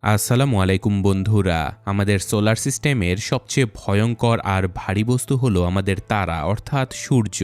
আসসালামু আলাইকুম বন্ধুরা। আমাদের সোলার সিস্টেমের সবচেয়ে ভয়ঙ্কর আর ভারী বস্তু হলো আমাদের তারা অর্থাৎ সূর্য।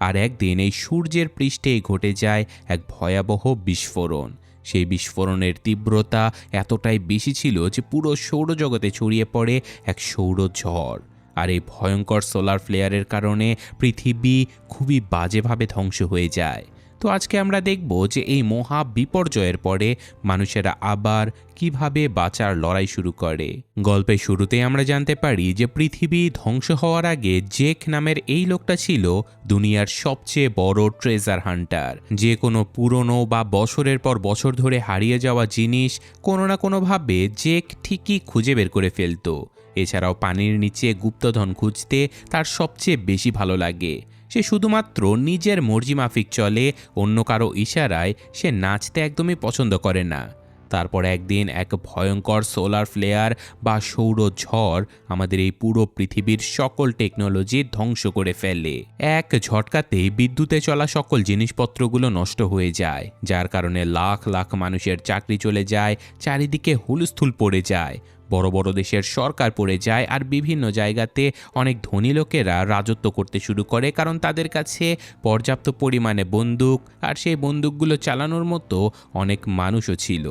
আর একদিন এই সূর্যের পৃষ্ঠেই ঘটে যায় এক ভয়াবহ বিস্ফোরণ। সেই বিস্ফোরণের তীব্রতা এতটাই বেশি ছিল যে পুরো সৌরজগতে ছড়িয়ে পড়ে এক সৌরঝড়। আর এই ভয়ঙ্কর সোলার ফ্লেয়ারের কারণে পৃথিবী খুবই বাজেভাবে ধ্বংস হয়ে যায়। তো আজকে আমরা দেখব যে এই মহা বিপর্যয়ের পরে মানুষেরা আবার কিভাবে বাঁচার লড়াই শুরু করে। গল্পের শুরুতেই আমরা জানতে পারি যে পৃথিবী ধ্বংস হওয়ার আগে জেক নামের এই লোকটা ছিল দুনিয়ার সবচেয়ে বড় ট্রেজার হান্টার। যে কোনো পুরনো বা বছরের পর বছর ধরে হারিয়ে যাওয়া জিনিস কোনো না কোনোভাবে জেক ঠিকই খুঁজে বের করে ফেলতো। এছাড়াও পানির নিচে গুপ্তধন খুঁজতে তার সবচেয়ে বেশি ভালো লাগে। সে শুধুমাত্র নিজের মর্জি মাফিক চলে, অন্য কারো ইশারায় সে নাচতে একদমই পছন্দ করে না। তারপর একদিন এক ভয়ঙ্কর সোলার ফ্লেয়ার বা সৌরঝড় আমাদের এই পুরো পৃথিবীর সকল টেকনোলজি ধ্বংস করে ফেলে। এক ঝটকাতেই বিদ্যুতে চলা সকল জিনিসপত্রগুলো নষ্ট হয়ে যায়, যার কারণে লাখ লাখ মানুষের চাকরি চলে যায়, চারিদিকে হুলস্থুল পড়ে যায়, বড় বড় দেশের সরকার পড়ে যায়, আর বিভিন্ন জায়গাতে অনেক ধনী লোকেরা রাজত্ব করতে শুরু করে, কারণ তাদের কাছে পর্যাপ্ত পরিমাণে বন্দুক আর সেই বন্দুকগুলো চালানোর মতো অনেক মানুষও ছিল।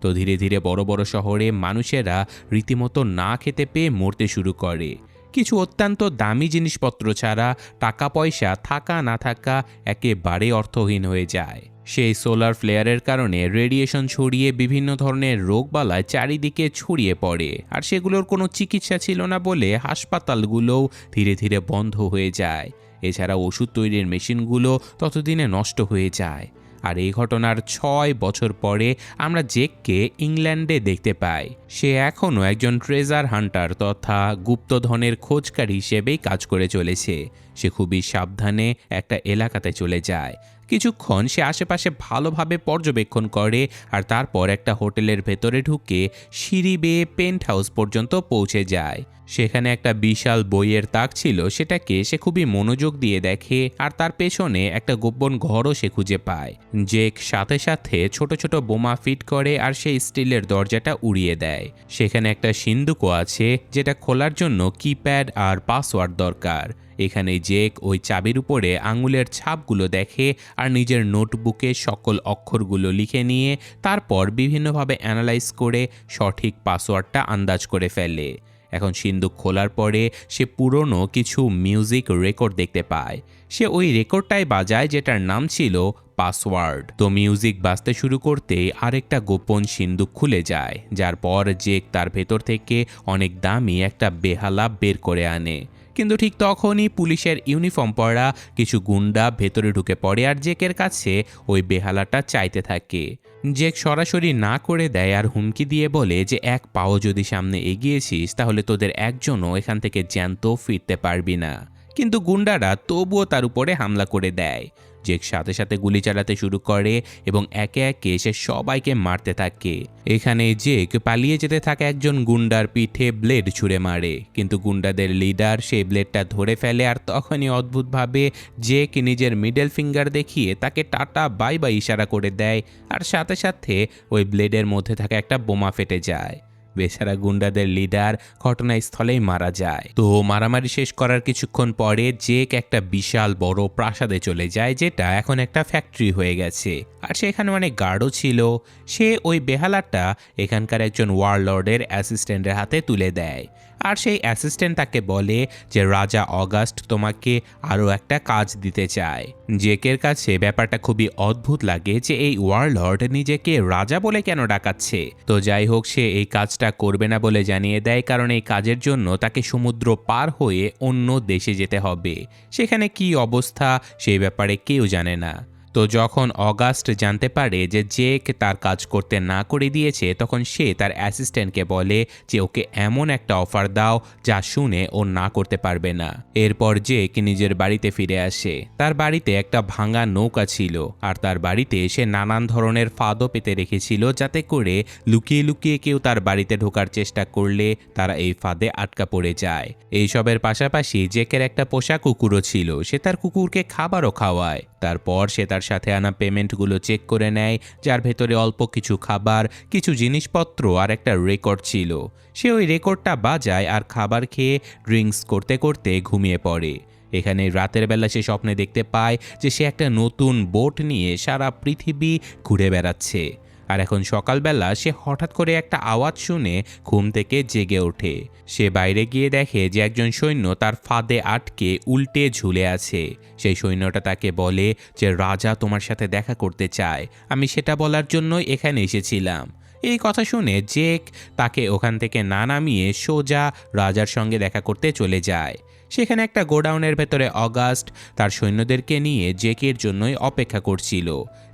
তো ধীরে ধীরে বড় বড় শহরে মানুষেরা রীতিমতো না খেতে পেয়ে মরতে শুরু করে। কিছু অত্যন্ত দামি জিনিসপত্র ছাড়া টাকা পয়সা থাকা না থাকা একেবারে অর্থহীন হয়ে যায়। সেই সোলার ফ্লেয়ারের কারণে রেডিয়েশন ছড়িয়ে বিভিন্ন ধরনের রোগবালাই চারিদিকে ছড়িয়ে পড়ে, আর সেগুলোর কোনো চিকিৎসা ছিল না বলে হাসপাতালগুলোও ধীরে ধীরে বন্ধ হয়ে যায়। এছাড়া ওষুধ তৈরির মেশিনগুলো ততদিনে নষ্ট হয়ে যায়। আর এই ঘটনার ৬ বছর পরে আমরা জেককে ইংল্যান্ডে দেখতে পাই। সে এখনও একজন ট্রেজার হান্টার তথা গুপ্তধনের খোঁজকারী হিসেবেই কাজ করে চলেছে। সে খুবই সাবধানে একটা এলাকাতে চলে যায়। কিছুক্ষণ সে আশেপাশে ভালোভাবে পর্যবেক্ষণ করে, আর তারপর একটা হোটেলের ভেতরে ঢুকে সিঁড়ি বেয়ে পেন্ট হাউস পর্যন্ত পৌঁছে যায়। সেখানে একটা বিশাল বইয়ের তাক ছিল, সেটাকে সে খুবই মনোযোগ দিয়ে দেখে, আর তার পেছনে একটা গোপন ঘরও সে খুঁজে পায়। জেক সাথে সাথে ছোট ছোট বোমা ফিট করে আর সেই স্টিলের দরজাটা উড়িয়ে দেয়। সেখানে একটা সিন্দুকও আছে, যেটা খোলার জন্য কিপ্যাড আর পাসওয়ার্ড দরকার। এখানে জেক ওই চাবির উপরে আঙুলের ছাপগুলো দেখে আর নিজের নোটবুকে সকল অক্ষরগুলো লিখে নিয়ে তারপর বিভিন্নভাবে অ্যানালাইজ করে সঠিক পাসওয়ার্ডটা আন্দাজ করে ফেলে। এখন সিন্দুক খোলার পরে সে পুরনো কিছু মিউজিক রেকর্ড দেখতে পায়। সে ওই রেকর্ডটাই বাজায় যেটার নাম ছিল পাসওয়ার্ড। তো মিউজিক বাজতে শুরু করতেই আরেকটা গোপন সিন্দুক খুলে যায়, যার পর জেক তার ভেতর থেকে অনেক দামি একটা বেহালা বের করে আনে। কিন্তু ঠিক তখনই পুলিশের ইউনিফর্ম পরা কিছু গুন্ডা ভেতরে ঢুকে পড়ে আর জেকের কাছে ওই বেহালাটা চাইতে থাকে। জেক সরাসরি না করে দেয় আর হুমকি দিয়ে বলে যে এক পাও যদি সামনে এগিয়েছিস তাহলে তোদের একজনও এখান থেকে জ্যান্ত ফিরতে পারবি না। কিন্তু গুন্ডারা তবুও তার উপরে হামলা করে দেয়। জেক সাথে সাথে গুলি চালাতে শুরু করে এবং একে একে সে সবাইকে মারতে থাকে। এখানে জেক পালিয়ে যেতে থাকা একজন গুন্ডার পিঠে ব্লেড ছুঁড়ে মারে, কিন্তু গুন্ডাদের লিডার সেই ব্লেডটা ধরে ফেলে, আর তখনই অদ্ভুতভাবে জেক নিজের মিডল ফিঙ্গার দেখিয়ে তাকে টাটা বাই বাই ইশারা করে দেয়, আর সাথে সাথে ওই ব্লেডের মধ্যে থাকা একটা বোমা ফেটে যায়। বেচারা গুন্ডাদের লিডার ঘটনাস্থলেই মারা যায়। তো মারামারি শেষ করার কিছুক্ষণ পরে জেক একটা বিশাল বড় প্রাসাদে চলে যায়, যেটা এখন একটা ফ্যাক্টরি হয়ে গেছে, আর সেখানে অনেক গার্ডও ছিল। সে ওই বেহালাটা এখানকার একজন ওয়ারলর্ডের অ্যাসিস্ট্যান্টের হাতে তুলে দেয়, আর সেই অ্যাসিস্ট্যান্ট তাকে বলে যে রাজা অগাস্ট তোমাকে আরও একটা কাজ দিতে চায়। জেকের কাছে ব্যাপারটা খুবই অদ্ভুত লাগে যে এই ওয়ারলর্ড নিজেকে রাজা বলে কেন ডাকাচ্ছে। তো যাই হোক, সে এই কাজটা করবে না বলে জানিয়ে দেয়, কারণ এই কাজের জন্য তাকে সমুদ্র পার হয়ে অন্য দেশে যেতে হবে। সেখানে কি অবস্থা সেই ব্যাপারে কেউ জানে না। তো যখন অগাস্ট জানতে পারে যে জেক তার কাজ করতে না করে দিয়েছে, তখন সে তার অ্যাসিস্ট্যান্টকে বলে যে ওকে এমন একটা অফার দাও যা শুনে ও না করতে পারবে না। এরপর জেক নিজের বাড়িতে ফিরে আসে। তার বাড়িতে একটা ভাঙা নৌকা ছিল, আর তার বাড়িতে সে নানান ধরনের ফাঁদও পেতে রেখেছিল, যাতে করে লুকিয়ে লুকিয়ে কেউ তার বাড়িতে ঢোকার চেষ্টা করলে তারা এই ফাঁদে আটকা পড়ে যায়। এইসবের পাশাপাশি জেকের একটা পোষা কুকুরও ছিল, সে তার কুকুরকে খাবারও খাওয়ায়। তারপর সে তার তার সাথে আনা পেমেন্টগুলো চেক করে নেয়, যার ভেতরে অল্প কিছু খাবার, কিছু জিনিসপত্র আর একটা রেকর্ড ছিল। সে ওই রেকর্ডটা বাজায় আর খাবার খেয়ে ড্রিঙ্কস করতে করতে ঘুমিয়ে পড়ে। এখানে রাতের বেলা সে স্বপ্নে দেখতে পায় যে সে একটা নতুন বোট নিয়ে সারা পৃথিবী ঘুরে বেড়াচ্ছে। আর এখন সকালবেলা সে হঠাৎ করে একটা আওয়াজ শুনে ঘুম থেকে জেগে ওঠে। সে বাইরে গিয়ে দেখে যে একজন সৈন্য তার ফাঁদে আটকে উল্টে ঝুলে আছে। সেই সৈন্যটা তাকে বলে যে রাজা তোমার সাথে দেখা করতে চায়, আমি সেটা বলার জন্যই এখানে এসেছিলাম। এই কথা শুনে জেক তাকে ওখান থেকে না নামিয়ে সোজা রাজার সঙ্গে দেখা করতে চলে যায়। সেখানে একটা গোডাউনের ভেতরে অগাস্ট তার সৈন্যদেরকে নিয়ে জেকের জন্যই অপেক্ষা করছিল।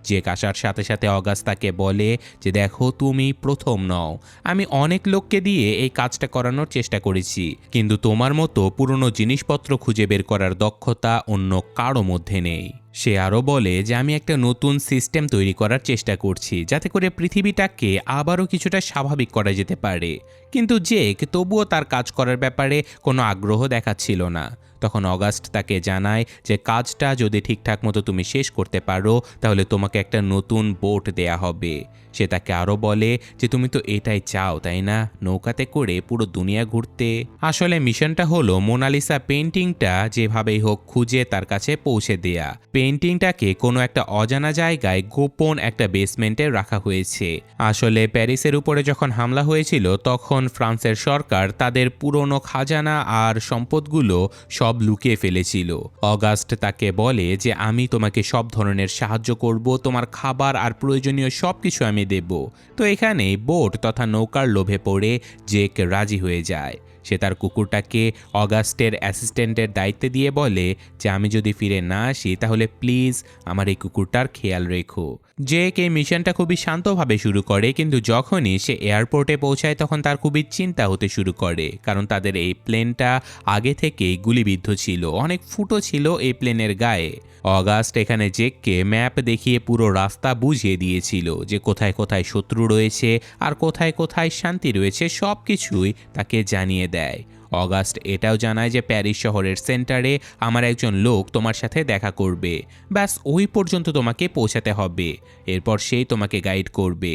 জেক আসার সাথে সাথে অগাস্ট তাকে বলে যে দেখো, তুমি প্রথম নও, আমি অনেক লোককে দিয়ে এই কাজটা করানোর চেষ্টা করেছি, কিন্তু তোমার মতো পুরনো জিনিসপত্র খুঁজে বের করার দক্ষতা অন্য কারো মধ্যে নেই। সে আরও বলে যে আমি একটা নতুন সিস্টেম তৈরি করার চেষ্টা করছি যাতে করে পৃথিবীটাকে আবারও কিছুটা স্বাভাবিক করা যেতে পারে। কিন্তু জেক তবুও তার কাজ করার ব্যাপারে কোনো আগ্রহ দেখাচ্ছিল না। তখন অগাস্ট তাকে জানায় যে কাজটা যদি ঠিকঠাক মতো তুমি শেষ করতে পারো তাহলে তোমাকে একটা নতুন বোট দেয়া হবে। সে তাকে আরও বলে যে তুমি তো এটাই চাও তাই না, নৌকাতে করে পুরো দুনিয়া ঘুরতে। আসলে মিশনটা হলো মোনালিসা পেন্টিংটা যেভাবেই হোক খুঁজে তার কাছে পৌঁছে দেয়া। পেন্টিংটাকে কোনো একটা অজানা জায়গায় গোপন একটা বেসমেন্টে রাখা হয়েছে। আসলে প্যারিসের উপরে যখন হামলা হয়েছিল তখন ফ্রান্সের সরকার তাদের পুরনো খাজানা আর সম্পদগুলো সব লুকিয়ে ফেলেছিল। অগাস্ট তাকে বলে যে আমি তোমাকে সব ধরনের সাহায্য করব, তোমার খাবার আর প্রয়োজনীয় সব কিছু আমি দেব। তো এখানে বোট তথা নৌকার লোভে পড়ে জেক রাজি হয়ে যায়। সে তার কুকুরটাকে অগাস্টের অ্যাসিস্ট্যান্টের দায়িত্বে দিয়ে বলে যে আমি যদি ফিরে না আসি তাহলে প্লিজ আমার এই কুকুরটার খেয়াল রেখো। জেক এই মিশনটা খুবই শান্তভাবে শুরু করে, কিন্তু যখনই সে এয়ারপোর্টে পৌঁছায় তখন তার খুবই চিন্তা হতে শুরু করে, কারণ তাদের এই প্লেনটা আগে থেকেই গুলিবিদ্ধ ছিল, অনেক ফুটো ছিল এই প্লেনের গায়ে। অগাস্ট এখানে জেককে ম্যাপ দেখিয়ে পুরো রাস্তা বুঝিয়ে দিয়েছিল যে কোথায় কোথায় শত্রু রয়েছে আর কোথায় কোথায় শান্তি রয়েছে, সব কিছুই তাকে জানিয়ে দেয়। অগাস্ট এটাও জানায় যে প্যারিস শহরের সেন্টারে আমার একজন লোক তোমার সাথে দেখা করবে, ব্যাস ওই পর্যন্ত তোমাকে পৌঁছাতে হবে, এরপর সেই তোমাকে গাইড করবে।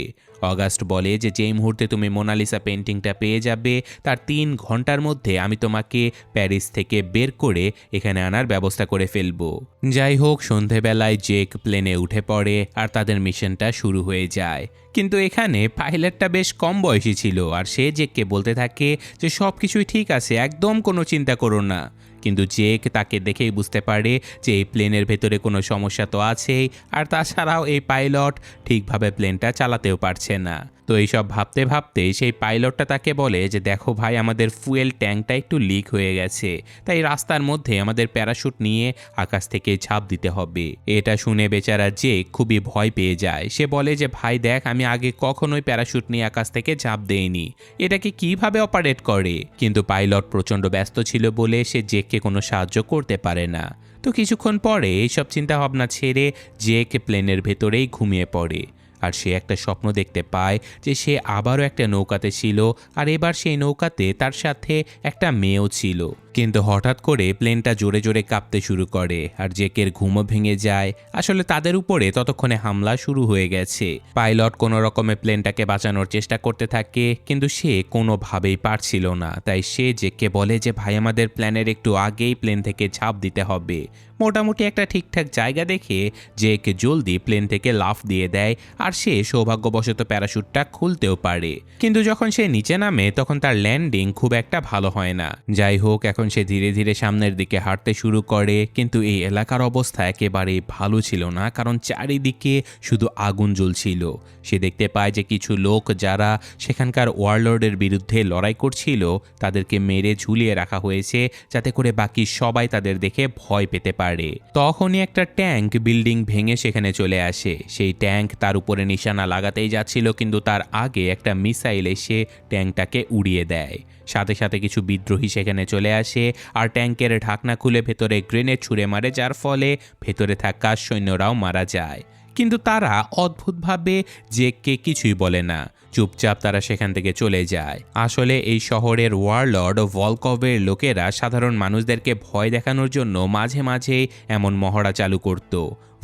অগাস্ট বলে যে যেই মুহূর্তে তুমি মোনালিসা পেন্টিংটা পেয়ে যাবে তার 3 ঘন্টার মধ্যে আমি তোমাকে প্যারিস থেকে বের করে এখানে আনার ব্যবস্থা করে ফেলবো। যাই হোক, সন্ধেবেলায় জেক প্লেনে উঠে পড়ে আর তাদের মিশনটা শুরু হয়ে যায়। কিন্তু এখানে পাইলটটা বেশ কম বয়সী ছিল আর সে জেককে বলতে থাকে যে সব কিছুই ঠিক আছে, একদম কোনো চিন্তা করো না। কিন্তু জেক তাকে দেখেই বুঝতে পারে যে এই প্লেনের ভেতরে কোনো সমস্যা তো আছেই, আর তাছাড়াও এই পাইলট ঠিকভাবে প্লেনটা চালাতেও পারছে না। তো এইসব ভাবতে ভাবতে সেই পাইলটটা তাকে বলে যে দেখো ভাই, আমাদের ফুয়েল ট্যাঙ্কটা একটু লিক হয়ে গেছে, তাই রাস্তার মধ্যে আমাদের প্যারাশুট নিয়ে আকাশ থেকে ঝাঁপ দিতে হবে। এটা শুনে বেচারা জেক খুবই ভয় পেয়ে যায়। সে বলে যে ভাই দেখ, আমি আগে কখনোই প্যারাশুট নিয়ে আকাশ থেকে ঝাঁপ দেইনি, এটাকে কিভাবে অপারেট করে। কিন্তু পাইলট প্রচণ্ড ব্যস্ত ছিল বলে সে জেককে কোনো সাহায্য করতে পারে না। তো কিছুক্ষণ পরে এইসব চিন্তাভাবনা ছেড়ে জেক প্লেনের ভেতরেই ঘুমিয়ে পড়ে। আর সে একটা স্বপ্ন দেখতে পায় যে সে আবারও একটা নৌকাতে ছিল, আর এবার সেই নৌকাতে তার সাথে একটা মেয়েও ছিল। কিন্তু হঠাৎ করে প্লেনটা জোরে জোরে কাঁপতে শুরু করে আর জেকের ঘুমও ভেঙে যায়। আসলে তাদের উপরে ততক্ষণে হামলা শুরু হয়ে গেছে। পাইলট কোনো রকমে প্লেনটাকে বাঁচানোর চেষ্টা করতে থাকে, কিন্তু সে কোনোভাবেই পারছিল না। তাই সে জেককে বলে যে ভাই, আমাদের প্ল্যানের একটু আগেই প্লেন থেকে ঝাঁপ দিতে হবে। মোটামুটি একটা ঠিকঠাক জায়গা দেখে জেক জলদি প্লেন থেকে লাফ দিয়ে দেয় আর সে সৌভাগ্যবশত প্যারাশুটটা খুলতেও পারে। কিন্তু যখন সে নিচে নামে তখন তার ল্যান্ডিং খুব একটা ভালো হয় না। যাই হোক, এখন সে ধীরে ধীরে সামনের দিকে হাঁটতে শুরু করে, কিন্তু এই এলাকার অবস্থা একেবারেই ভালো ছিল না, কারণ চারিদিকে শুধু আগুন জ্বলছিল। সে দেখতে পায় যে কিছু লোক যারা সেখানকার ওয়ারলর্ডের বিরুদ্ধে লড়াই করছিল তাদেরকে মেরে ঝুলিয়ে রাখা হয়েছে, যাতে করে বাকি সবাই তাদের দেখে ভয় পেতে পারে। তখনই একটা ট্যাঙ্ক বিল্ডিং ভেঙে সেখানে চলে আসে। সেই ট্যাঙ্ক তার উপরে নিশানা লাগাতেই যাচ্ছিল, কিন্তু তার আগে একটা মিসাইল এসে ট্যাঙ্কটাকে উড়িয়ে দেয়। সাথে সাথে কিছু বিদ্রোহী সেখানে চলে আসে আর ট্যাঙ্কের ঢাকনা খুলে ভেতরে গ্রেনেড ছুঁড়ে মারে, যার ফলে ভেতরে থাকা সৈন্যরাও মারা যায়। কিন্তু তারা অদ্ভুতভাবে জেককে কিছুই বলে না, চুপচাপ তারা সেখান থেকে চলে যায়। আসলে এই শহরের ওয়ারলর্ড ভলকভের লোকেরা সাধারণ মানুষদেরকে ভয় দেখানোর জন্য মাঝে মাঝে এমন মহড়া চালু করত।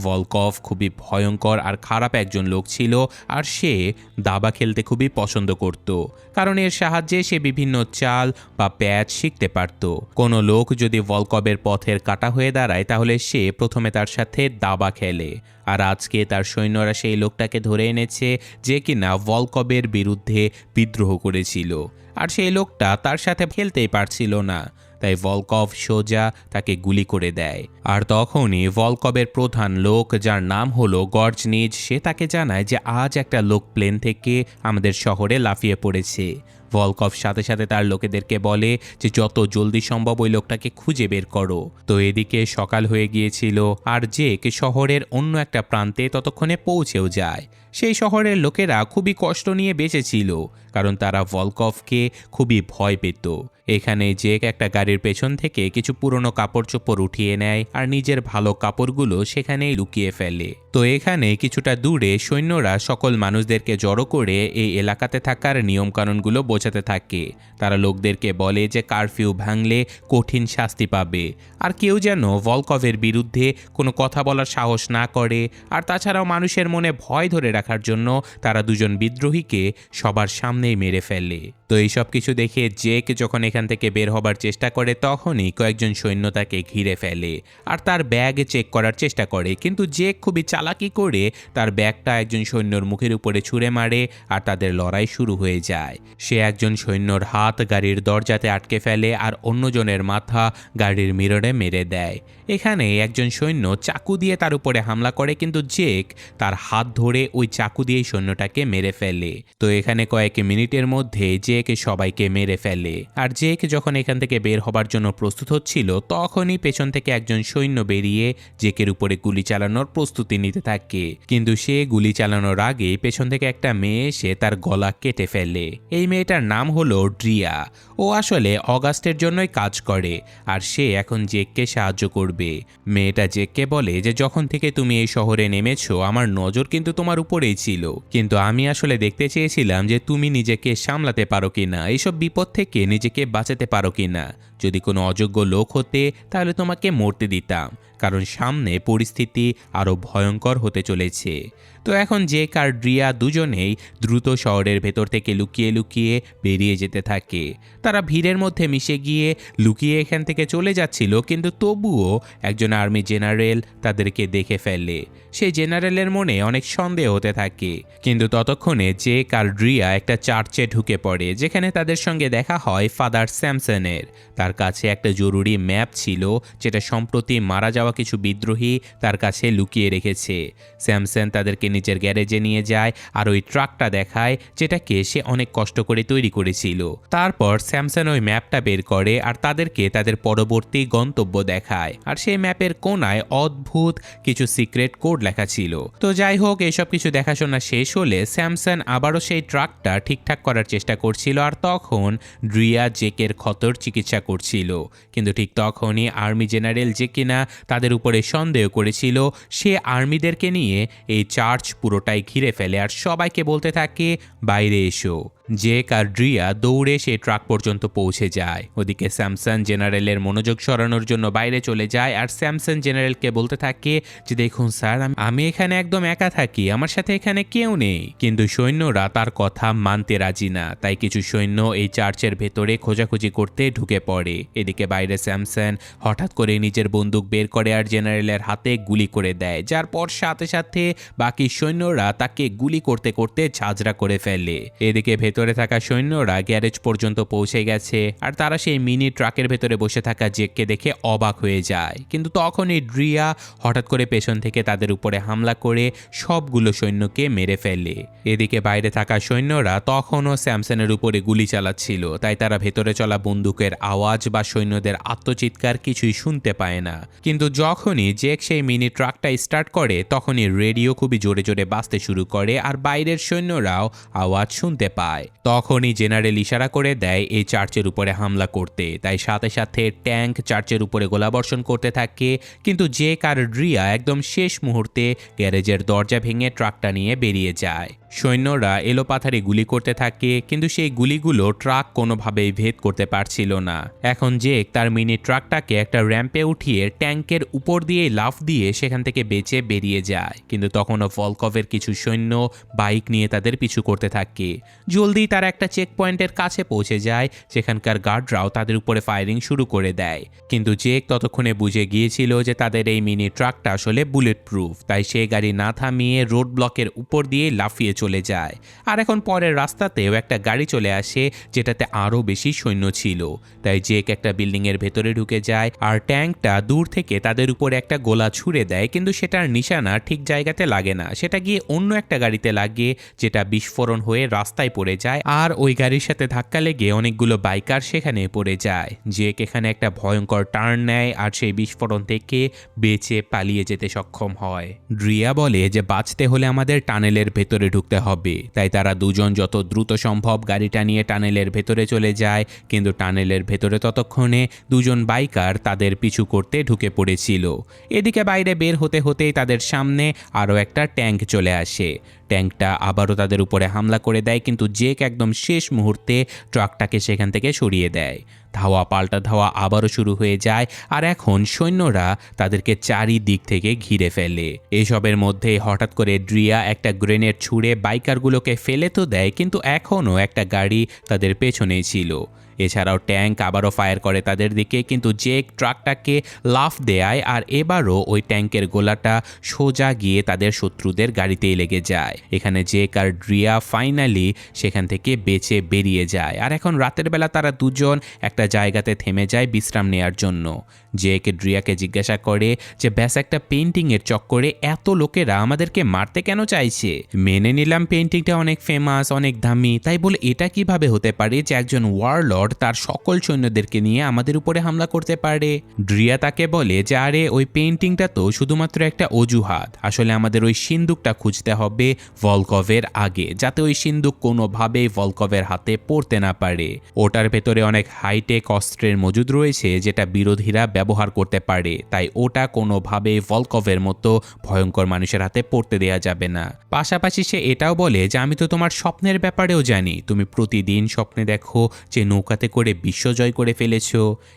ভলকভ খুবই ভয়ঙ্কর আর খারাপ একজন লোক ছিল, আর সে দাবা খেলতে খুবই পছন্দ করত, কারণ এর সাহায্যে সে বিভিন্ন চাল বা প্যাচ শিখতে পারত। কোনো লোক যদি ভলকভের পথের কাঁটা হয়ে দাঁড়ায় তাহলে সে প্রথমে তার সাথে দাবা খেলে। আর আজকে তার সৈন্যরা সেই লোকটাকে ধরে এনেছে যে কিনা ভলকভের বিরুদ্ধে বিদ্রোহ করেছিল, আর সেই লোকটা তার সাথে খেলতেই পারছিল না। তাই ভলকভ সোজা তাকে গুলি করে দেয়। আর তখনই ভলকভের প্রধান লোক, যার নাম হলো গর্জনিজ, সে তাকে জানায় যে আজ একটা লোক প্লেন থেকে আমাদের শহরে লাফিয়ে পড়েছে। ভলকভ সাথে সাথে তার লোকেদেরকে বলে যে যত জলদি সম্ভব ওই লোকটাকে খুঁজে বের করো। তো এদিকে সকাল হয়ে গিয়েছিল, আর জেক শহরের অন্য একটা প্রান্তে ততক্ষণে পৌঁছেও যায়। সেই শহরের লোকেরা খুবই কষ্ট নিয়ে বেঁচেছিল, কারণ তারা ভলকভকে খুবই ভয় পেত। এখানে জেক একটা গাড়ির পেছন থেকে কিছু পুরনো কাপড় চোপড় উঠিয়ে নেয় আর নিজের ভালো কাপড়গুলো সেখানেই লুকিয়ে ফেলে। তো এখানে কিছুটা দূরে সৈন্যরা সকল মানুষদেরকে জড়ো করে এই এলাকাতে থাকার নিয়মকানুনগুলো বোঝাতে থাকে। তারা লোকদেরকে বলে যে কারফিউ ভাঙলে কঠিন শাস্তি পাবে, আর কেউ যেন ভলকভের বিরুদ্ধে কোনো কথা বলার সাহস না করে। আর তাছাড়াও মানুষের মনে ভয় ধরে রাখার জন্য তারা দুজন বিদ্রোহীকে সবার সামনেই মেরে ফেলে। তো এইসব কিছু দেখে জেক যখন এখান থেকে বের হবার চেষ্টা করে তখনই কয়েকজন সৈন্য তাকে ঘিরে ফেলে আর তার ব্যাগ চেক করার চেষ্টা করে, কিন্তু জেক খুবই চালাকি করে তার ব্যাগটা একজন সৈন্যর মুখের উপরে ছুঁড়ে মারে আর তাদের লড়াই শুরু হয়ে যায়। সে একজন সৈন্যর হাত গাড়ির দরজাতে আটকে ফেলে আর অন্যজনের মাথা গাড়ির মিররে মেরে দেয়। এখানে একজন সৈন্য চাকু দিয়ে তার উপরে হামলা করে, কিন্তু জেক তার হাত ধরে ওই চাকু দিয়ে সৈন্যটাকে মেরে ফেলে। তো এখানে কয়েক মিনিটের মধ্যে জেক সবাইকে মেরে ফেলে। আর জেক যখন এখান থেকে বের হবার জন্য প্রস্তুত হচ্ছিল তখনই পেছন থেকে একজন সৈন্য বেরিয়ে জেকের উপরে গুলি চালানোর প্রস্তুতি নিতে থাকে, কিন্তু সে গুলি চালানোর আগে পেছন থেকে একটা মেয়ে এসে তার গলা কেটে ফেলে। এই মেয়েটার নাম হলো ড্রিয়া। ও আসলে অগাস্টের জন্যই কাজ করে, আর সে এখন জেককে সাহায্য করবে। মেয়েটা জেককে বলে যে যখন থেকে তুমি এই শহরে নেমেছো আমার নজর কিন্তু তোমার উপরেই ছিল, কিন্তু আমি আসলে দেখতে চেয়েছিলাম যে তুমি নিজেকে সামলাতে পারো কিনা, এইসব বিপদ থেকে নিজেকে বাঁচাতে পারো কিনা। যদি কোনো অযোগ্য লোক হতে তাহলে তোমাকে মরতে দিতাম, কারণ সামনে পরিস্থিতি আরও ভয়ঙ্কর হতে চলেছে। তো এখন জেক আর ড্রিয়া দুজনেই দ্রুত শহরের ভেতর থেকে লুকিয়ে লুকিয়ে বেরিয়ে যেতে থাকে। তারা ভিড়ের মধ্যে মিশে গিয়ে লুকিয়ে এখান থেকে চলে যাচ্ছিল, কিন্তু তবুও একজন আর্মি জেনারেল তাদেরকে দেখে ফেলে। সেই জেনারেলের মনে অনেক সন্দেহ হতে থাকে, কিন্তু ততক্ষণে জেক আর ড্রিয়া একটা চার্চে ঢুকে পড়ে, যেখানে তাদের সঙ্গে দেখা হয় ফাদার স্যামসনের। তার কাছে একটা জরুরি ম্যাপ ছিল, যেটা সম্প্রতি মারা যাওয়া কিছু বিদ্রোহী তার কাছে লুকিয়ে রেখেছে। স্যামসন তাদেরকে নিজের গ্যারেজে নিয়ে যায় আর ওই ট্রাকটা দেখায়, যেটাকে সে অনেক কষ্ট করে তৈরি করেছিল। তারপর স্যামসন ওই ম্যাপটা বের করে আর তাদেরকে তাদের পরবর্তী গন্তব্য দেখায়, আর সেই ম্যাপের কোনায় অদ্ভুত কিছু সিক্রেট কোড লেখা ছিল। তো যাই হোক, এইসব কিছু দেখাশোনা শেষ হলে স্যামসন আবারও সেই ট্রাকটা ঠিকঠাক করার চেষ্টা করছিল, আর তখন ড্রিয়া জেকের ক্ষতর চিকিৎসা করছিল। কিন্তু ঠিক তখনই আর্মি জেনারেল যে কিনা তাদের উপরে সন্দেহ করেছিল, সে আর্মিদেরকে নিয়ে এই চার্চ পুরোটাই ঘিরে ফেলে আর সবাইকে বলতে থাকে বাইরে এসো। জেক আর ড্রিয়া দৌড়ে সেই ট্রাক পর্যন্ত পৌঁছে যায়। ওদিকে স্যামসন জেনারেলের মনোযোগ সরানোর জন্য বাইরে চলে যায় আর স্যামসন জেনারেলকে বলতে থাকে যে দেখুন স্যার, আমি এখানে একদম একা থাকি, আমার সাথে এখানে কেউ নেই। কিন্তু সৈন্যরা তার কথা মানতে রাজি না, তাই কিছু সৈন্য এই চার্চের ভেতরে খোঁজাখুঁজি করতে ঢুকে পড়ে। এদিকে বাইরে স্যামসন হঠাৎ করে নিজের বন্দুক বের করে আর জেনারেলের হাতে গুলি করে দেয়, যার পর সাথে সাথে বাকি সৈন্যরা তাকে গুলি করতে করতে ঝাঁঝরা করে ফেলে। এদিকে ভেতরে থাকা সৈন্যরা গ্যারেজ পর্যন্ত পৌঁছে গেছে আর তারা সেই মিনি ট্রাকের ভেতরে বসে থাকা জেককে দেখে অবাক হয়ে যায়, কিন্তু তখনই ড্রিয়া হঠাৎ করে পেছন থেকে তাদের উপরে হামলা করে সবগুলো সৈন্যকে মেরে ফেলে। এদিকে বাইরে থাকা সৈন্যরা তখনও স্যামসনের উপরে গুলি চালাচ্ছিল, তাই তারা ভেতরে চলা বন্দুকের আওয়াজ বা সৈন্যদের আত্মচিৎকার কিছুই শুনতে পায় না। কিন্তু যখনই জেক সেই মিনি ট্রাকটা স্টার্ট করে তখনই রেডিও খুবই জোরে জোরে বাজতে শুরু করে আর বাইরের সৈন্যরাও আওয়াজ শুনতে পায়। তখনই জেনারেল ইশারা করে দেয় এই চার্চের উপরে হামলা করতে, তাই সাথে সাথে ট্যাঙ্ক চার্চের উপরে গোলাবর্ষণ করতে থাকে। কিন্তু জেক আর ড্রিয়া একদম শেষ মুহূর্তে গ্যারেজের দরজা ভেঙে ট্রাকটা নিয়ে বেরিয়ে যায়। সৈন্যরা এলোপাথারি গুলি করতে থাকে, কিন্তু সেই গুলিগুলো ট্রাক কোনোভাবেই ভেদ করতে পারছিল না। এখন জেক তার মিনি ট্রাকটাকে একটা র্যাম্পে উঠিয়ে ট্যাঙ্কের উপর দিয়ে লাফ দিয়ে সেখান থেকে বেঁচে বেরিয়ে যায়। কিন্তু তখনও ভলকভের কিছু সৈন্য বাইক নিয়ে তাদের পিছু করতে থাকে। জলদি তারা একটা চেক পয়েন্টের কাছে পৌঁছে যায়, যেখানকার গার্ডরাও তাদের উপরে ফায়ারিং শুরু করে দেয়। কিন্তু জেক ততক্ষণে বুঝে গিয়েছিল যে তাদের এই মিনি ট্রাকটা আসলে বুলেট প্রুফ, তাই সে গাড়ি না থামিয়ে রোড ব্লকের উপর দিয়ে লাফিয়ে চলে যায়। আর এখন পরের রাস্তাতেও একটা গাড়ি চলে আসে, যেটাতে আরও বেশি সৈন্য ছিল। তাই জেক একটা বিল্ডিংয়ের ভেতরে ঢুকে যায়, আর ট্যাঙ্কটা দূর থেকে তাদের উপরে একটা গোলা ছুড়ে দেয়, কিন্তু সেটার নিশানা ঠিক জায়গাতে লাগে না। সেটা গিয়ে অন্য একটা গাড়িতে লাগে, যেটা বিস্ফোরণ হয়ে রাস্তায় পড়ে যায়, আর ওই গাড়ির সাথে ধাক্কা লেগে অনেকগুলো বাইকার সেখানে পড়ে যায়। জেক এখানে একটা ভয়ঙ্কর টার্ন নেয়, আর সেই বিস্ফোরণ থেকে বেঁচে পালিয়ে যেতে সক্ষম হয়। ড্রিয়া বলে যে বাঁচতে হলে আমাদের টানেলের ভেতরে ঢুকতে হবে, তাই তারা দুজন যত দ্রুত সম্ভব গাড়িটা নিয়ে টানেলের ভেতরে চলে যায়। কিন্তু টানেলের ভেতরে ততক্ষণে দুজন বাইকার তাদের পিছু করতে ঢুকে পড়েছিল। এদিকে বাইরে বের হতে হতেই তাদের সামনে আরও একটা ট্যাঙ্ক চলে আসে। ট্যাঙ্কটা আবারও তাদের উপরে হামলা করে দেয়, কিন্তু জেক একদম শেষ মুহূর্তে ট্রাকটাকে সেখান থেকে সরিয়ে দেয়। ধাওয়া পাল্টা ধাওয়া আবারও শুরু হয়ে যায়, আর এখন সৈন্যরা তাদেরকে চারিদিক থেকে ঘিরে ফেলে। এসবের মধ্যে হঠাৎ করে ড্রিয়া একটা গ্রেনেড ছুঁড়ে বাইকারগুলোকে ফেলে তো দেয়, কিন্তু এখনও একটা গাড়ি তাদের পেছনেই ছিল। এছাড়াও ট্যাঙ্ক আবারও ফায়ার করে তাদের দিকে, কিন্তু জেক ট্রাকটাকে লাফ দেয়, আর এবারও ওই ট্যাঙ্কের গোলাটা সোজা গিয়ে তাদের শত্রুদের গাড়িতেই লেগে যায়। এখানে জেক আর ড্রিয়া ফাইনালি সেখান থেকে বেঁচে বেরিয়ে যায়। আর এখন রাতের বেলা তারা দুজন একটা জায়গাতে থেমে যায় বিশ্রাম নেওয়ার জন্য। জেক ড্রিয়াকে জিজ্ঞাসা করে যে ব্যাস একটা পেন্টিংয়ের চক্করে এত লোকেরা আমাদেরকে মারতে কেন চাইছে? মেনে নিলাম পেন্টিংটা অনেক ফেমাস, অনেক দামি, তাই বলে এটা কিভাবে হতে পারে যে একজন ওয়ারলর্ড তার সকল সৈন্যদেরকে নিয়ে আমাদের উপরে হামলা করতে পারে? ড্রিয়া তাকে বলে যে আরে ওই পেন্টিংটা তো শুধুমাত্র একটা অজুহাত, আসলে আমাদের ওই সিন্দুকটা খুঁজতে হবে ভলকভের আগে, যাতে ওই সিন্দুক কোনোভাবেই ভলকভের হাতে পড়তে না পারে। ওটার ভেতরে অনেক হাইটেক অস্ত্রের মজুদ রয়েছে, যেটা বিরোধীরা ব্যবহার করতে পারে, তাই ওটা কোনোভাবেই ভলকভের মতো ভয়ঙ্কর মানুষের হাতে পড়তে দেয়া যাবে না। পাশাপাশি সে এটাও বলে যে আমি তো তোমার স্বপ্নের ব্যাপারেও জানি, তুমি প্রতিদিন স্বপ্নে দেখো যে নৌকাতে করে বিশ্বজয় করে ফেলেছ।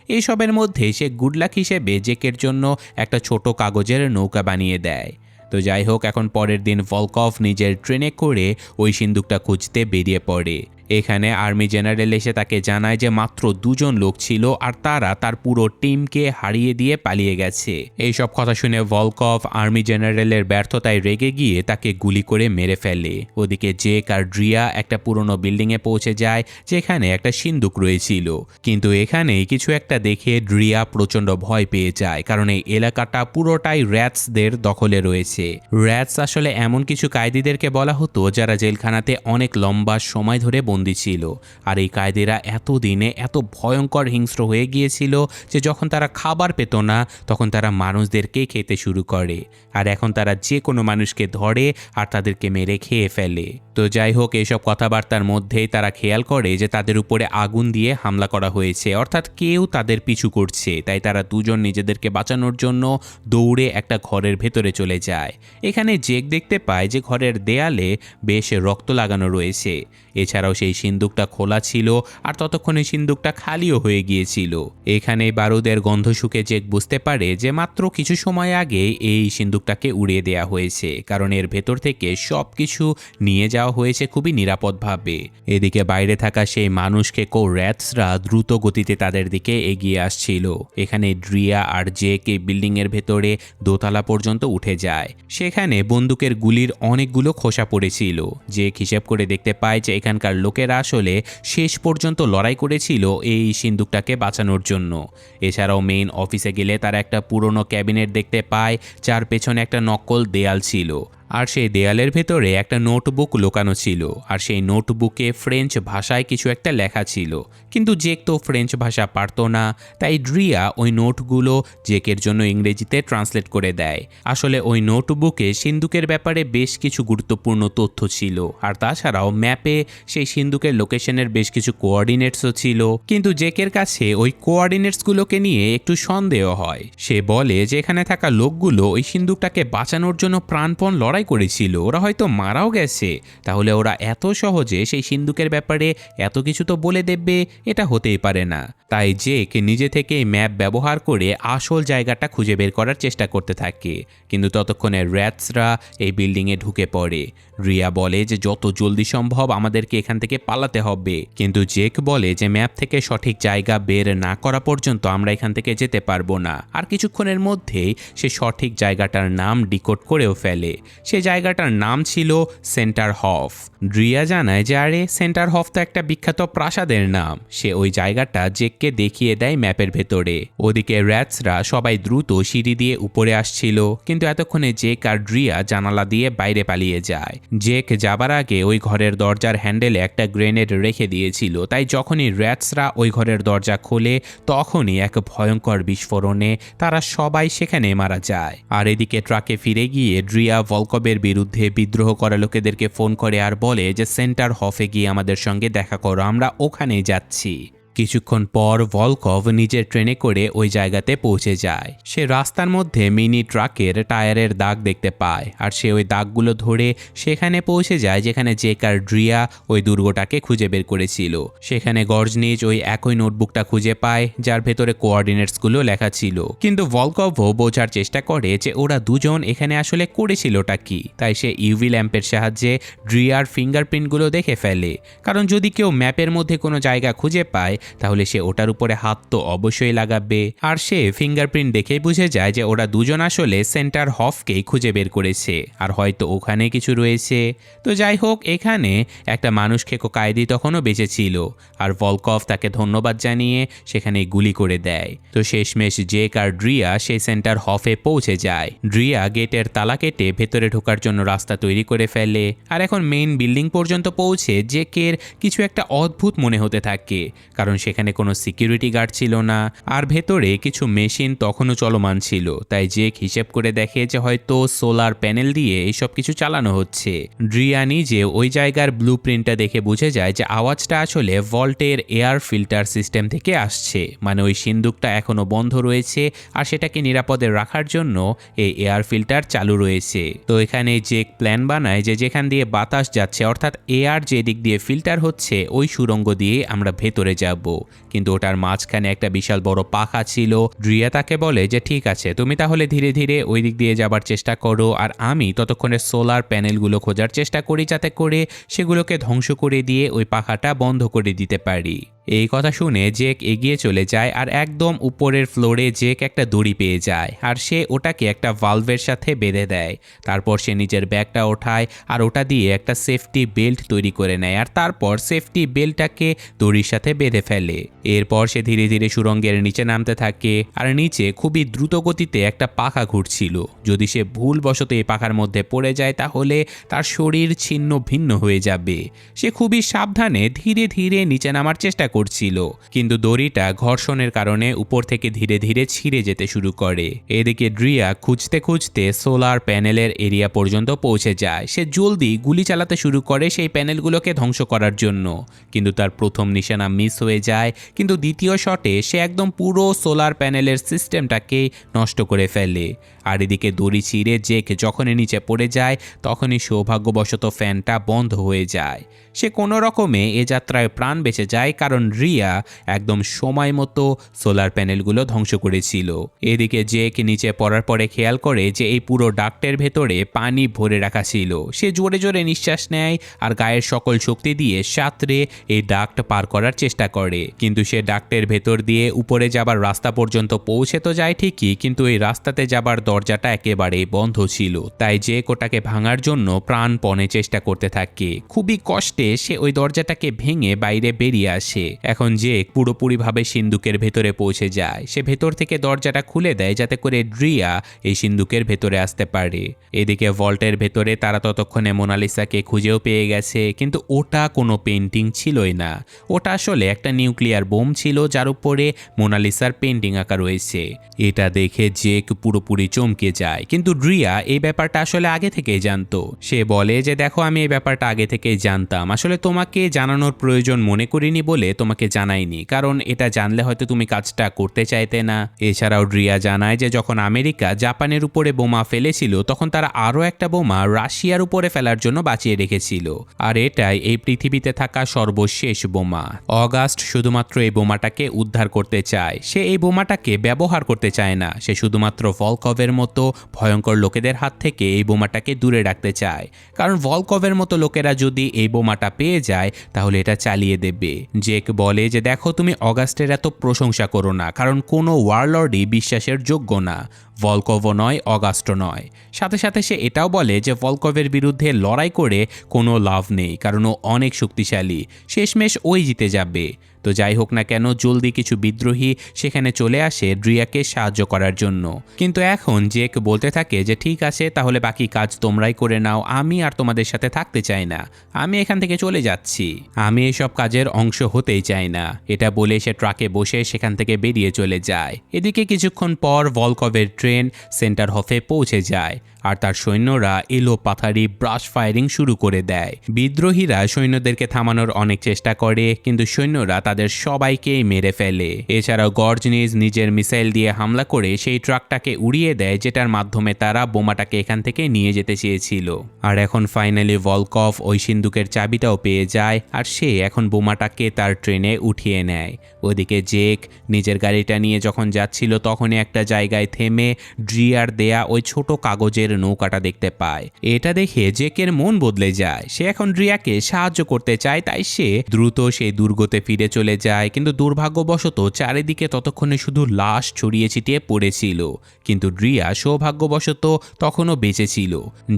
এইসবের মধ্যে সে গুড লাক হিসেবে জেকের জন্য একটা ছোট কাগজের নৌকা বানিয়ে দেয়। তো যাই হোক, এখন পরের দিন ভলকভ নিজের ট্রেনে করে ওই সিন্দুকটা খুঁজতে বেরিয়ে পড়ে। এখানে আর্মি জেনারেল এসে তাকে জানায় যে মাত্র দুজন লোক ছিল, আর তারা তার পুরো টিমকে হারিয়ে দিয়ে পালিয়ে গেছে। এইসব কথা শুনে ভলকভ আর্মি জেনারেলের ব্যর্থতায় রেগে গিয়ে তাকে গুলি করে মেরে ফেলে। ওদিকে জেক আর ড্রিয়া একটা পুরনো বিল্ডিংয়ে পৌঁছে যায়, যেখানে একটা সিন্দুক রয়েছিল। কিন্তু এখানেই কিছু একটা দেখে ড্রিয়া প্রচণ্ড ভয় পেয়ে যায়, কারণ এই এলাকাটা পুরোটাই র্যাটসদের দখলে রয়েছে। র্যাটস আসলে এমন কিছু কায়েদিদেরকে বলা হতো যারা জেলখানাতে অনেক লম্বা সময় ধরে বন্দী ছিল। আর এই কায়েদিরা এতদিনে এত ভয়ঙ্কর হিংস্র হয়ে গিয়েছিল যে যখন তারা খাবার পেত না, তখন তারা মানুষদেরকে খেতে শুরু করে। আর এখন তারা যে কোনো মানুষকে ধরে আর তাদেরকে মেরে খেয়ে ফেলে। তো যাই হোক, এইসব কথাবার্তার মধ্যেই তারা খেয়াল করে যে তাদের উপরে আগুন দিয়ে হামলা করা হয়েছে, অর্থাৎ কেউ তাদের পিছু করছে। তাই তারা দুজন নিজেদেরকে বাঁচানোর জন্য দৌড়ে একটা ঘরের ভেতরে চলে যায়। এখানে জেক দেখতে পায় যে ঘরের দেয়ালে বেশ রক্ত লাগানো রয়েছে। এছাড়াও সেই সিন্দুকটা খোলা ছিল, আর ততক্ষণে সিন্দুকটা খালিও হয়ে গিয়েছিল। এখানে বারুদের গন্ধ শুকে জেক বুঝতে পারে যে মাত্র কিছু সময় আগে এই সিন্দুকটাকে উড়িয়ে দেওয়া হয়েছে, কারণ এর ভেতর থেকে সব কিছু নিয়ে যাওয়া হয়েছে খুবই নিরাপদভাবে। এদিকে বাইরে থাকা সেই মানুষকে র্যাটসরা দ্রুত গতিতে তাদের দিকে এগিয়ে আসছিল। এখানে ড্রিয়া আর জেক এই বিল্ডিংয়ের ভেতরে দোতলা পর্যন্ত উঠে যায়। সেখানে বন্দুকের গুলির অনেকগুলো খোসা পড়েছিল। জেক হিসেব করে দেখতে পায় যে এখানকার লোকেরা আসলে শেষ পর্যন্ত লড়াই করেছিল এই সিন্দুকটাকে বাঁচানোর জন্য। এছাড়াও মেইন অফিসে গেলে তারা একটা পুরনো ক্যাবিনেট দেখতে পায়, যার পেছনে একটা নকল দেয়াল ছিল। আর সেই দেয়ালের ভেতরে একটা নোটবুক লুকানো ছিল, আর সেই নোটবুকে ফ্রেঞ্চ ভাষায় কিছু একটা লেখা ছিল, কিন্তু জেক তো ফ্রেঞ্চ ভাষা পারতো না, তাই ড্রিয়া ওই নোটগুলো জেকের জন্য ইংরেজিতে ট্রান্সলেট করে দেয়। আসলে ওই নোটবুকে সিন্দুকের ব্যাপারে বেশ কিছু গুরুত্বপূর্ণ তথ্য ছিল, আর তাছাড়াও ম্যাপে সেই সিন্দুকের লোকেশনের বেশ কিছু কোঅর্ডিনেটসও ছিল। কিন্তু জেকের কাছে ওই কোঅর্ডিনেটসগুলোকে নিয়ে একটু সন্দেহ হয়। সে বলে যে এখানে থাকা লোকগুলো ওই সিন্দুকটাকে বাঁচানোর জন্য প্রাণপণ লড়াই করেছিল, ওরা হয়তো মারাও গেছে, তাহলে ওরা এত সহজে সেই সিন্দুকের ব্যাপারে এত কিছু তো বলে দেবে, এটা হতেই পারে না। তাই জেক নিজে থেকে ম্যাপ ব্যবহার করে আসল জায়গাটা খুঁজে বের করার চেষ্টা করতে থাকে। কিন্তু ততক্ষণে র্যাটসরা এই বিল্ডিংয়ে ঢুকে পড়ে। রিয়া বলে যে যত জলদি সম্ভব আমাদেরকে এখান থেকে পালাতে হবে, কিন্তু জেক বলে যে ম্যাপ থেকে সঠিক জায়গা বের না করা পর্যন্ত আমরা এখান থেকে যেতে পারবো না। আর কিছুক্ষণের মধ্যেই সে সঠিক জায়গাটার নাম ডিকোড করেও ফেলে। সে জায়গাটার নাম ছিল সেন্টার হফ। রিয়া জানায় যে আরে সেন্টার হফ তো একটা বিখ্যাত প্রাসাদের নাম। সে ওই জায়গাটা জেককে দেখিয়ে দেয় ম্যাপের ভেতরে। ওদিকে র্যাটসরা সবাই দ্রুত সিঁড়ি দিয়ে উপরে আসছিল, কিন্তু এতক্ষণে জেক আর রিয়া জানালা দিয়ে বাইরে পালিয়ে যায়। জেক যাবার আগে ওই ঘরের দরজার হ্যান্ডেলে একটা গ্রেনেড রেখে দিয়েছিল, তাই যখনই র্যাটসরা ওই ঘরের দরজা খোলে তখনই এক ভয়ঙ্কর বিস্ফোরণে তারা সবাই সেখানে মারা যায়। আর এদিকে ট্রাকে ফিরে গিয়ে ড্রিয়া ভলকবের বিরুদ্ধে বিদ্রোহ করা লোকেদেরকে ফোন করে আর বলে যে সেন্টার হফে গিয়ে আমাদের সঙ্গে দেখা করো, আমরা ওখানেই যাচ্ছি। কিছুক্ষণ পর ভলকভ নিজের ট্রেনে করে ওই জায়গাতে পৌঁছে যায়। সে রাস্তার মধ্যে মিনি ট্রাকের টায়ারের দাগ দেখতে পায়, আর সে ওই দাগগুলো ধরে সেখানে পৌঁছে যায় যেখানে জেক আর ড্রিয়া ওই দুর্গটাকে খুঁজে বের করেছিল। সেখানে গর্জনিজ ওই একই নোটবুকটা খুঁজে পায় যার ভেতরে কোঅর্ডিনেটসগুলো লেখা ছিল। কিন্তু ভলকভও বোঝার চেষ্টা করে যে ওরা দুজন এখানে আসলে করেছিলটা কি, তাই সে ইউভি ল্যাম্পের সাহায্যে ড্রিয়ার ফিঙ্গারপ্রিন্টগুলো দেখে ফেলে। কারণ যদি কেউ ম্যাপের মধ্যে কোনো জায়গা খুঁজে পায় তাহলে সে ওটার উপরে হাত তো অবশ্যই লাগাবে। আর সে ফিঙ্গারপ্রিন্ট দেখেই বুঝে যায় যে ওরা দুজন আসলে সেন্টার হফকেই খুঁজে বের করেছে, আর হয়তো ওখানে কিছু রয়েছে। তো যাই হোক, এখানে একটা মানুষ খেকো কায়েদি তখনও বেঁচে ছিল, আর ভলকভ তাকে ধন্যবাদ জানিয়ে সেখানে গুলি করে দেয়। তো শেষমেশ জেক আর ড্রিয়া সেই সেন্টার হফে পৌঁছে যায়। ড্রিয়া গেটের তালা কেটে ভেতরে ঢোকার জন্য রাস্তা তৈরি করে ফেলে। আর এখন মেইন বিল্ডিং পর্যন্ত পৌঁছে জেকের কিছু একটা অদ্ভুত মনে হতে থাকে, কারণ সেখানে কোনো সিকিউরিটি গার্ড ছিল না, আর ভেতরে কিছু মেশিন তখনও চলমান ছিল। তাই জেক হিসেব করে দেখে যে হয়তো সোলার প্যানেল দিয়ে এইসব কিছু চালানো হচ্ছে। ড্রিয়া নিজে ওই জায়গার ব্লু প্রিন্টটা দেখে বুঝে যায় যে আওয়াজটা আসলে ভল্টের এয়ার ফিল্টার সিস্টেম থেকে আসছে, মানে ওই সিন্দুকটা এখনো বন্ধ রয়েছে আর সেটাকে নিরাপদে রাখার জন্য এই এয়ার ফিল্টার চালু রয়েছে। তো এখানে জেক প্ল্যান বানায় যে যেখান দিয়ে বাতাস যাচ্ছে, অর্থাৎ এয়ার যে দিক দিয়ে ফিল্টার হচ্ছে, ওই সুড়ঙ্গ দিয়ে আমরা ভেতরে যাব। কিন্তু ওটার মাঝখানে একটা বিশাল বড় পাখা ছিল। ড্রিয়া তাকে বলে যে ঠিক আছে, তুমি তাহলে ধীরে ধীরে ওই দিক দিয়ে যাবার চেষ্টা করো, আর আমি ততক্ষণে সোলার প্যানেলগুলো খোঁজার চেষ্টা করি যাতে করে সেগুলোকে ধ্বংস করে দিয়ে ওই পাখাটা বন্ধ করে দিতে পারি। এই কথা শুনে জেক এগিয়ে চলে যায়, আর একদম উপরের ফ্লোরে জেক একটা দড়ি পেয়ে যায়, আর সে ওটাকে একটা ভালভের সাথে বেঁধে দেয়। তারপর সে নিজের ব্যাগটা ওঠায় আর ওটা দিয়ে একটা সেফটি বেল্ট তৈরি করে নেয়, আর তারপর সেফটি বেল্টটাকে দড়ির সাথে বেঁধে ফেলে। এরপর সে ধীরে ধীরে সুড়ঙ্গের নিচে নামতে থাকে, আর নিচে খুবই দ্রুত গতিতে একটা পাখা ঘুরছিল। যদি সে ভুলবশত এই পাখার মধ্যে পড়ে যায় তাহলে তার শরীর ছিন্ন ভিন্ন হয়ে যাবে। সে খুবই সাবধানে ধীরে ধীরে নিচে নামার চেষ্টা করছিল, কিন্তু দড়িটা ঘর্ষণের কারণে উপর থেকে ধীরে ধীরে ছিঁড়ে যেতে শুরু করে। এদিকে ড্রিয়া খুঁজতে খুঁজতে সোলার প্যানেলের এরিয়া পর্যন্ত পৌঁছে যায়। সে জলদি গুলি চালাতে শুরু করে সেই প্যানেলগুলোকে ধ্বংস করার জন্য, কিন্তু তার প্রথম নিশানা মিস হয়ে যায়। কিন্তু দ্বিতীয় শটে সে একদম পুরো সোলার প্যানেলের সিস্টেমটাকে নষ্ট করে ফেলে। আর এদিকে দড়ি ছিঁড়ে জেক যখনই নিচে পড়ে যায় তখনই সৌভাগ্যবশত ফ্যানটা বন্ধ হয়ে যায়। সে কোনো রকমে এ যাত্রায় প্রাণ বেঁচে যায়, কারণ রিয়া একদম সময় মতো সোলার প্যানেলগুলো ধ্বংস করেছিল। এদিকে জেক নিচে পড়ার পরে খেয়াল করে যে এই পুরো ডাক্টের ভেতরে পানি ভরে রাখা ছিল। সে জোরে জোরে নিঃশ্বাস নেয় আর গায়ের সকল শক্তি দিয়ে সাঁতরে এই ডাক্ট পার করার চেষ্টা করে। কিন্তু সে ডাক্টের ভেতর দিয়ে উপরে যাবার রাস্তা পর্যন্ত পৌঁছে তো যায় ঠিকই, কিন্তু এই রাস্তাতে যাবার দরজাটা একেবারেই বন্ধ ছিল। তাই জেক ওটাকে ভাঙার জন্য প্রাণপণে চেষ্টা করতে থাকে। খুবই কষ্টে মুহূর্তে সে ওই দরজাটাকে ভেঙে বাইরে বেরিয়ে আসে। এখন জেক পুরোপুরিভাবে সিন্দুকের ভেতরে পৌঁছে যায়। সে ভেতর থেকে দরজাটা খুলে দেয় যাতে করে ড্রিয়া এই সিন্দুকের ভেতরে আসতে পারে। এদিকে ভল্টের ভেতরে তারা ততক্ষণে মোনালিসাকে খুঁজেও পেয়ে গেছে, কিন্তু ওটা কোনো পেন্টিং ছিলই না। ওটা আসলে একটা নিউক্লিয়ার বোম ছিল যার উপরে মোনালিসার পেন্টিং আঁকা রয়েছে। এটা দেখে জেক পুরোপুরি চমকে যায়, কিন্তু ড্রিয়া এই ব্যাপারটা আসলে আগে থেকেই জানতো। সে বলে যে দেখো, আমি এই ব্যাপারটা আগে থেকেই জানতাম, আসলে তোমাকে জানানোর প্রয়োজন মনে করিনি বলে তোমাকে জানাইনি, কারণ এটা জানলে হয়তো তুমি কাজটা করতে চাইতে না। এছাড়াও ড্রিয়া জানায় যে যখন আমেরিকা জাপানের উপরে বোমা ফেলেছিল তখন তারা আরও একটা বোমা রাশিয়ার উপরে ফেলার জন্য বাঁচিয়ে রেখেছিল, আর এটাই এই পৃথিবীতে থাকা সর্বশেষ বোমা। অগাস্ট শুধুমাত্র এই বোমাটাকে উদ্ধার করতে চায়। সে এই বোমাটাকে ব্যবহার করতে চায় না, সে শুধুমাত্র ভলকভের মতো ভয়ঙ্কর লোকেদের হাত থেকে এই বোমাটাকে দূরে রাখতে চায়, কারণ ভলকভের মতো লোকেরা যদি এই বোমাটা পেয়ে যায় তাহলে এটা চালিয়ে দেবে। জেক বলে যে দেখো, তুমি অগাস্টের এত প্রশংসা করো না, কারণ কোনো ওয়ারলর্ডই বিশ্বাসের যোগ্য না। ভলকভও নয়, অগাস্টও নয়। সাথে সাথে সে এটাও বলে যে ভলকভের বিরুদ্ধে লড়াই করে কোনো লাভ নেই, কারণ ও অনেক শক্তিশালী, শেষমেশ ওই জিতে যাবে। তো যাই হোক না কেন, জলদি কিছু বিদ্রোহী সেখানে চলে আসে ড্রিয়াকে সাহায্য করার জন্য। কিন্তু এখন জেক বলতে থাকে যে ঠিক আছে, তাহলে বাকি কাজ তোমরাই করে নাও, আমি আর তোমাদের সাথে থাকতে চাই না, আমি এখান থেকে চলে যাচ্ছি, আমি এসব কাজের অংশ হতেই চাই না। এটা বলে সে ট্রাকে বসে সেখান থেকে বেরিয়ে চলে যায়। এদিকে কিছুক্ষণ পর ভলকভের ট্রেন সেন্টার হফে পৌঁছে যায়, আর তার সৈন্যরা এলো পাথারি ব্রাশ ফায়ারিং শুরু করে দেয়। বিদ্রোহীরা সৈন্যদেরকে থামানোর অনেক চেষ্টা করে, কিন্তু সৈন্যরা তাদের সবাইকেই মেরে ফেলে। এছাড়াও গর্জনিজ নিজের মিসাইল দিয়ে হামলা করে সেই ট্রাকটাকে উড়িয়ে দেয়, যেটার মাধ্যমে তারা বোমাটাকে এখান থেকে নিয়ে যেতে চেয়েছিল। আর এখন ফাইনালি ভলকভ ওই সিন্দুকের চাবিটাও পেয়ে যায়, আর সে এখন বোমাটাকে তার ট্রেনে উঠিয়ে নেয়। ওদিকে জেক নিজের গাড়িটা নিয়ে যখন যাচ্ছিল তখনই একটা জায়গায় থেমে ড্রিয়ার দেয়া ওই ছোট কাগজের নৌকাটা দেখতে পায়। এটা দেখে জেকের মন বদলে যায়। সে এখন ড্রিয়াকে সাহায্য করতে চায়, তাই সে দ্রুত সেই দুর্গতে ফিরে চলে যায়। কিন্তু দুর্ভাগ্যবশত চারিদিকে ততক্ষণে শুধু লাশ ছড়িয়ে ছিটিয়ে পড়েছিল, কিন্তু ড্রিয়া সৌভাগ্যবশত তখনও বেঁচে ছিল।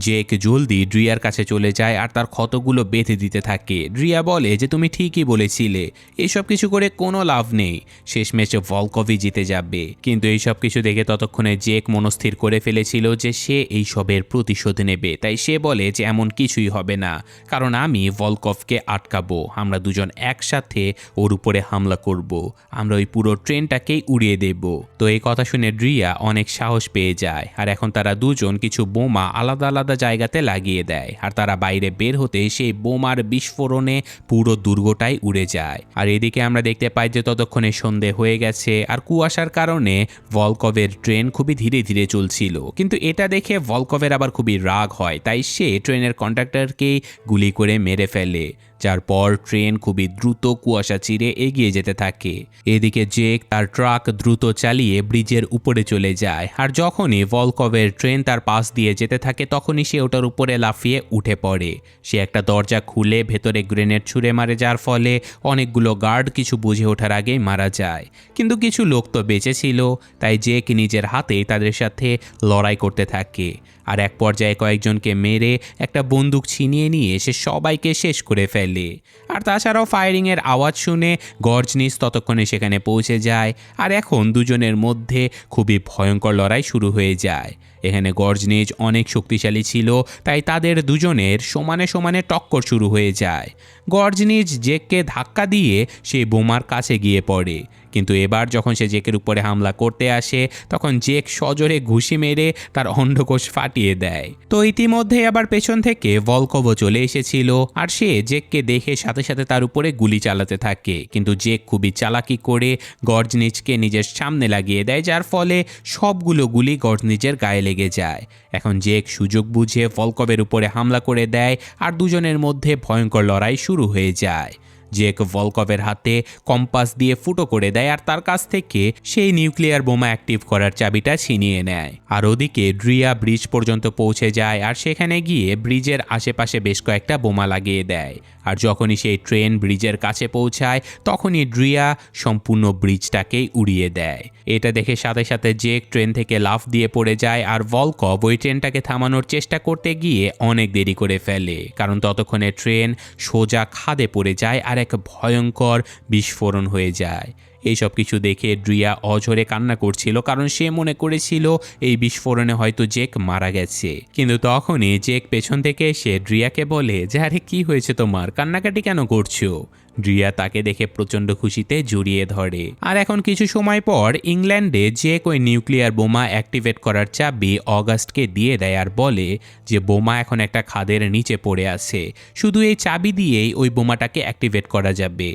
জেক জলদি ড্রিয়ার কাছে চলে যায় আর তার ক্ষতগুলো বেঁধে দিতে থাকে। ড্রিয়া বলে যে তুমি ঠিকই বলেছিলে, এসব কিছু করে কোনো লাভ নেই, শেষমেশ ভলকভই জিতে যাবে। কিন্তু এইসব কিছু দেখে ততক্ষণে জেক মনস্থির করে ফেলেছিল যে সে এইসবের প্রতিশোধ নেবে। তাই সে বলে যে এমন কিছুই হবে না, কারণ আমি ভলকভকে আটকাবো, আমরা দুজন একসাথে ওর উপরে হামলা করব, আমরা ওই পুরো ট্রেনটাকেই উড়িয়ে দেব। তো এই কথা শুনে ড্রিয়া অনেক সাহস পেয়ে যায়, আর এখন তারা দুজন কিছু বোমা আলাদা আলাদা জায়গাতে লাগিয়ে দেয়, আর তারা বাইরে বের হতে সেই বোমার বিস্ফোরণে পুরো দুর্গটাই উড়ে যায়। আর এদিকে আমরা দেখতে পাই যে ততক্ষণে সন্ধে হয়ে গেছে, আর কুয়াশার কারণে ভলকভের ট্রেন খুবই ধীরে ধীরে চলছিল। কিন্তু এটা দেখে ভলকভের আবার খুবই রাগ হয়, তাই সে ট্রেনের কন্ডাক্টরকেই গুলি করে মেরে ফেলে, যার পর ট্রেন খুবই দ্রুত কুয়াশা চিরে এগিয়ে যেতে থাকে। এদিকে জেক তার ট্রাক দ্রুত চালিয়ে ব্রিজের উপরে চলে যায়, আর যখনই ভলকভের ট্রেন তার পাশ দিয়ে যেতে থাকে তখনই সে ওটার উপরে লাফিয়ে উঠে পড়ে। সে একটা দরজা খুলে ভেতরে গ্রেনেড ছুঁড়ে মারে, যার ফলে অনেকগুলো গার্ড কিছু বুঝে ওঠার আগেই মারা যায়। কিন্তু কিছু লোক তো বেঁচে ছিল, তাই জেক নিজের হাতেই তাদের সাথে লড়াই করতে থাকে, আর এক পর্যায়ে কয়েকজনকে মেরে একটা বন্দুক ছিনিয়ে নিয়ে সে সবাইকে শেষ করে ফেলে। আর তাছাড়াও ফায়ারিংয়ের আওয়াজ শুনে গর্জনিজ ততক্ষণে সেখানে পৌঁছে যায়, আর এখন দুজনের মধ্যে খুবই ভয়ঙ্কর লড়াই শুরু হয়ে যায়। এখানে গর্জনিজ অনেক শক্তিশালী ছিল, তাই তাদের দুজনের সমানে সমানে টক্কর শুরু হয়ে যায়। গর্জনিজ জেককে ধাক্কা দিয়ে সেই বোমার কাছে গিয়ে পড়ে, কিন্তু এবার যখন সে জেকের উপরে হামলা করতে আসে তখন জেক সজোরে ঘুষি মেরে তার অন্ডকোষ ফাটিয়ে দেয়। তো ইতিমধ্যে আবার পেছন থেকে ভলকভও চলে এসেছিল, আর সে জেককে দেখে সাথে সাথে তার উপরে গুলি চালাতে থাকে। কিন্তু জেক খুবই চালাকি করে গর্জনিজকে নিজের সামনে লাগিয়ে দেয়, যার ফলে সবগুলো গুলি গর্জনিজের গায়ে লেগে যায়। এখন জেক সুযোগ বুঝে ভলকভের উপরে হামলা করে দেয়, আর দুজনের মধ্যে ভয়ঙ্কর লড়াই শুরু হয়ে যায়। জেক ভলকভের হাতে কম্পাস দিয়ে ফুটো করে দেয় আর তার কাছ থেকে সেই নিউক্লিয়ার বোমা অ্যাক্টিভ করার চাবিটা ছিনিয়ে নেয়। আর ওদিকে ড্রিয়া ব্রিজ পর্যন্ত পৌঁছে যায় আর সেখানে গিয়ে ব্রিজের আশেপাশে বেশ কয়েকটা বোমা লাগিয়ে দেয়। আর যখনই সেই ট্রেন ব্রিজের কাছে পৌঁছায় তখনই ড্রিয়া সম্পূর্ণ ব্রিজটাকেই উড়িয়ে দেয়। এটা দেখে সাথে সাথে জেক ট্রেন থেকে লাফ দিয়ে পড়ে যায় আর ভলকভ ওই ট্রেনটাকে থামানোর চেষ্টা করতে গিয়ে অনেক দেরি করে ফেলে, কারণ ততক্ষণে ট্রেন সোজা খাদে পড়ে যায় আর এক ভয়ঙ্কর বিস্ফোরণ হয়ে যায়। এই সব কিছু দেখে ড্রিয়া অঝরে কান্না করছিল, কারণ সে মনে করেছিল এই বিস্ফোরণে হয়তো জেক মারা গেছে। কিন্তু তখনই জেক পেছন থেকে এসে ড্রিয়াকে বলে যে আরে কি হয়েছে তোমার, কান্নাকাটি কেন করছো? ড্রিয়া তাকে দেখে প্রচণ্ড খুশিতে জড়িয়ে ধরে। আর এখন কিছু সময় পর ইংল্যান্ডে জেক ওই নিউক্লিয়ার বোমা অ্যাক্টিভেট করার চাবি অগাস্টকে দিয়ে দেয় আর বলে যে বোমা এখন একটা খাদের নিচে পড়ে আছে, শুধু এই চাবি দিয়েই ওই বোমাটাকে অ্যাক্টিভেট করা যাবে।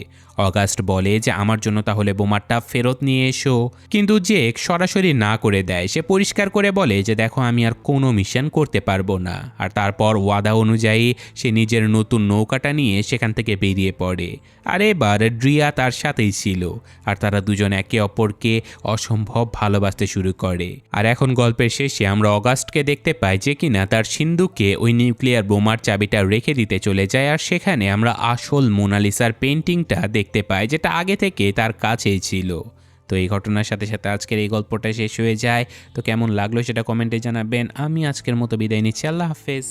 অগাস্ট বলে যে আমার জন্য তাহলে বোমাটা ফেরত নিয়ে এসো, কিন্তু জেক সরাসরি না করে দেয়। সে পরিষ্কার করে বলে যে দেখো আমি আর কোনো মিশন করতে পারবো না। আর তারপর ওয়াদা অনুযায়ী সে নিজের নতুন নৌকাটা নিয়ে সেখান থেকে বেরিয়ে পড়ে। আর এবার ড্রিয়া তার সাথেই ছিল আর তারা দুজন একে অপরকে অসম্ভব ভালোবাসতে শুরু করে। আর এখন গল্পের শেষে আমরা অগাস্টকে দেখতে পাই যে কিনা তার সিন্ধুকে ওই নিউক্লিয়ার বোমার চাবিটা রেখে দিতে চলে যায়। আর সেখানে আমরা আসল মোনালিসার পেন্টিংটা দেখতে পাই, যেটা আগে থেকে তার কাছেই ছিল। তো এই ঘটনার সাথে সাথে আজকের এই গল্পটা শেষ হয়ে যায়। তো কেমন লাগলো সেটা কমেন্টে জানাবেন। আমি আজকের মতো বিদায় নিচ্ছি, আল্লাহ হাফেজ।